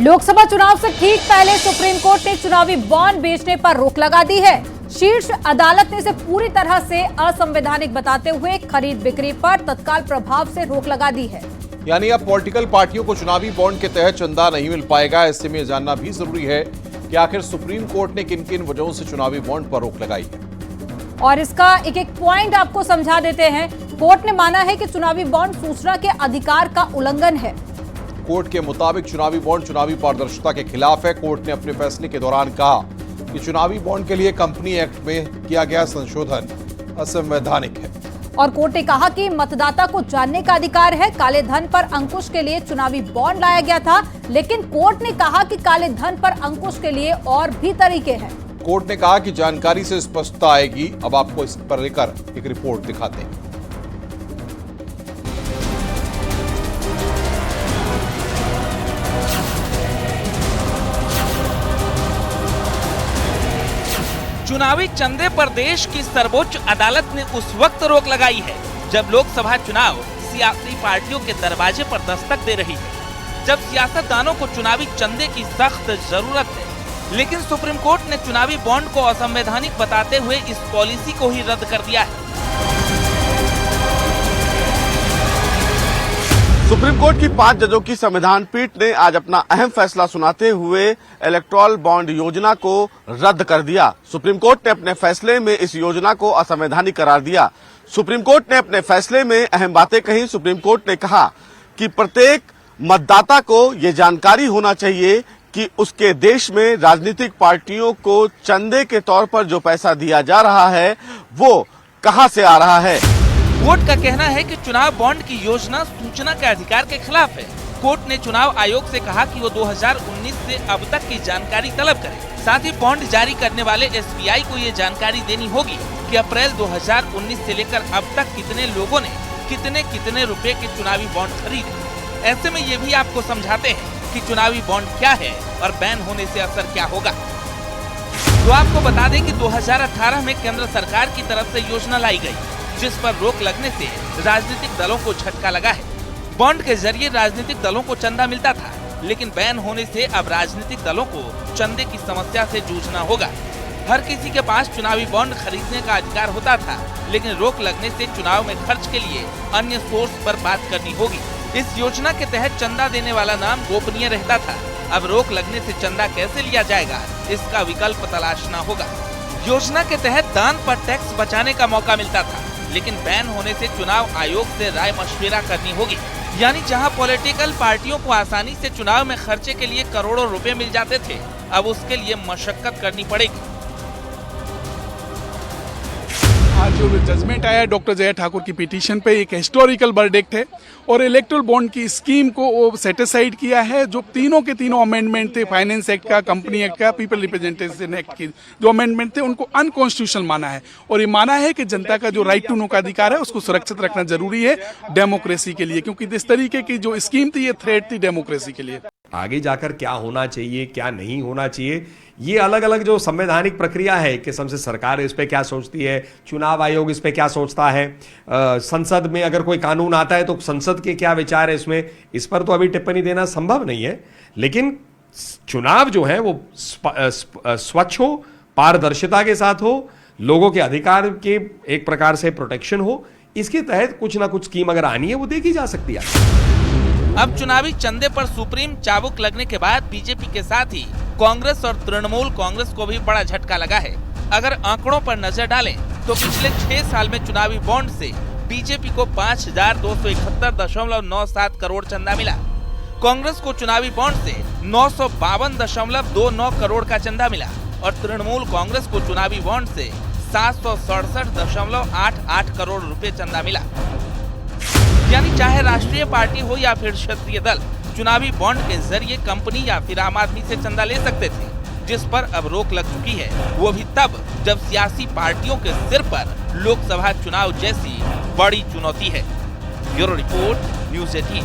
लोकसभा चुनाव से ठीक पहले सुप्रीम कोर्ट ने चुनावी बॉन्ड बेचने पर रोक लगा दी है। शीर्ष अदालत ने इसे पूरी तरह से असंवैधानिक बताते हुए खरीद बिक्री पर तत्काल प्रभाव से रोक लगा दी है। यानी अब पॉलिटिकल पार्टियों को चुनावी बॉन्ड के तहत चंदा नहीं मिल पाएगा। ऐसे में जानना भी जरूरी है कि आखिर सुप्रीम कोर्ट ने किन किन वजहों से चुनावी बॉन्ड पर रोक लगाई है। और इसका एक एक पॉइंट आपको समझा देते हैं। कोर्ट ने माना है कि चुनावी बॉन्ड सूचना के अधिकार का उल्लंघन है। कोर्ट के मुताबिक चुनावी बॉन्ड चुनावी पारदर्शिता के खिलाफ है। कोर्ट ने अपने फैसले के दौरान कहा कि चुनावी बॉन्ड के लिए कंपनी एक्ट में किया गया संशोधन असंवैधानिक है। और कोर्ट ने कहा कि मतदाता को जानने का अधिकार है। काले धन पर अंकुश के लिए चुनावी बॉन्ड लाया गया था, लेकिन कोर्ट ने कहा कि काले धन पर अंकुश के लिए और भी तरीके हैं। कोर्ट ने कहा कि जानकारी से स्पष्टता आएगी। अब आपको इस पर लेकर एक रिपोर्ट दिखाते हैं। चुनावी चंदे पर देश की सर्वोच्च अदालत ने उस वक्त रोक लगाई है जब लोकसभा चुनाव सियासी पार्टियों के दरवाजे पर दस्तक दे रही है, जब सियासतदानों को चुनावी चंदे की सख्त जरूरत है। लेकिन सुप्रीम कोर्ट ने चुनावी बॉन्ड को असंवैधानिक बताते हुए इस पॉलिसी को ही रद्द कर दिया है। सुप्रीम कोर्ट की 5 जजों की संविधान पीठ ने आज अपना अहम फैसला सुनाते हुए इलेक्टोरल बॉन्ड योजना को रद्द कर दिया। सुप्रीम कोर्ट ने अपने फैसले में इस योजना को असंवैधानिक करार दिया। सुप्रीम कोर्ट ने अपने फैसले में अहम बातें कही। सुप्रीम कोर्ट ने कहा कि प्रत्येक मतदाता को ये जानकारी होना चाहिए कि उसके देश में राजनीतिक पार्टियों को चंदे के तौर पर जो पैसा दिया जा रहा है वो कहां से आ रहा है। कोर्ट का कहना है कि चुनाव बॉन्ड की योजना सूचना के अधिकार के खिलाफ है। कोर्ट ने चुनाव आयोग से कहा कि वो 2019 से अब तक की जानकारी तलब करे। साथ ही बॉन्ड जारी करने वाले एसबीआई को ये जानकारी देनी होगी कि अप्रैल 2019 से लेकर अब तक कितने लोगों ने कितने रुपए के चुनावी बॉन्ड खरीदे। ऐसे में ये भी आपको समझाते हैं कि चुनावी बॉन्ड क्या है और बैन होने से असर क्या होगा। तो आपको बता दें कि 2018 में केंद्र सरकार की तरफ से योजना लाई गई, जिस पर रोक लगने से राजनीतिक दलों को झटका लगा है। बॉन्ड के जरिए राजनीतिक दलों को चंदा मिलता था, लेकिन बैन होने से अब राजनीतिक दलों को चंदे की समस्या से जूझना होगा। हर किसी के पास चुनावी बॉन्ड खरीदने का अधिकार होता था, लेकिन रोक लगने से चुनाव में खर्च के लिए अन्य सोर्स पर बात करनी होगी। इस योजना के तहत चंदा देने वाला नाम गोपनीय रहता था। अब रोक लगने से चंदा कैसे लिया जाएगा, इसका विकल्प तलाशना होगा। योजना के तहत दान पर टैक्स बचाने का मौका मिलता था, लेकिन बैन होने से चुनाव आयोग से राय मशविरा करनी होगी। यानी जहां पॉलिटिकल पार्टियों को आसानी से चुनाव में खर्चे के लिए करोड़ों रुपए मिल जाते थे, अब उसके लिए मशक्कत करनी पड़ेगी। आज जो जजमेंट आया डॉक्टर जया ठाकुर की पिटीशन पे एक हिस्टोरिकल वर्डिक्ट है और इलेक्टोरल बॉन्ड की स्कीम को वो सेटिसाइड किया है। जो तीनों के तीनों अमेंडमेंट थे, फाइनेंस एक्ट का, कंपनी एक्ट का, पीपल रिप्रेजेंटेशन एक्ट की जो अमेंडमेंट थे उनको अनकॉन्स्टिट्यूशनल माना है। और ये माना है कि जनता का जो राइट टू नो का अधिकार है उसको सुरक्षित रखना जरूरी है डेमोक्रेसी के लिए, क्योंकि इस तरीके की जो स्कीम थी ये थ्रेट थी डेमोक्रेसी के लिए। आगे जाकर क्या होना चाहिए क्या नहीं होना चाहिए, ये अलग अलग जो संवैधानिक प्रक्रिया है, किस्म से सरकार इस पे क्या सोचती है, चुनाव आयोग इस पे क्या सोचता है, संसद में अगर कोई कानून आता है तो संसद के क्या विचार है इसमें, इस पर तो अभी टिप्पणी देना संभव नहीं है। लेकिन चुनाव जो है वो स्वच्छ हो, पारदर्शिता के साथ हो, लोगों के अधिकार के एक प्रकार से प्रोटेक्शन हो, इसके तहत कुछ ना कुछ स्कीम अगर आनी है वो देखी जा सकती है। अब चुनावी चंदे पर सुप्रीम चाबुक लगने के बाद बीजेपी के साथ ही कांग्रेस और तृणमूल कांग्रेस को भी बड़ा झटका लगा है। अगर आंकड़ों पर नजर डालें तो पिछले 6 साल में चुनावी बॉन्ड से बीजेपी को 5271.97 करोड़ चंदा मिला। कांग्रेस को चुनावी बॉन्ड से 952.29 करोड़ का चंदा मिला और तृणमूल कांग्रेस को चुनावी बॉन्ड से 767.88 करोड़ रुपए चंदा मिला। यानी चाहे राष्ट्रीय पार्टी हो या फिर क्षेत्रीय दल, चुनावी बॉन्ड के जरिए कंपनी या फिर आम आदमी से चंदा ले सकते थे, जिस पर अब रोक लग चुकी है। वो भी तब जब सियासी पार्टियों के सिर पर लोकसभा चुनाव जैसी बड़ी चुनौती है। Bureau report, news 18।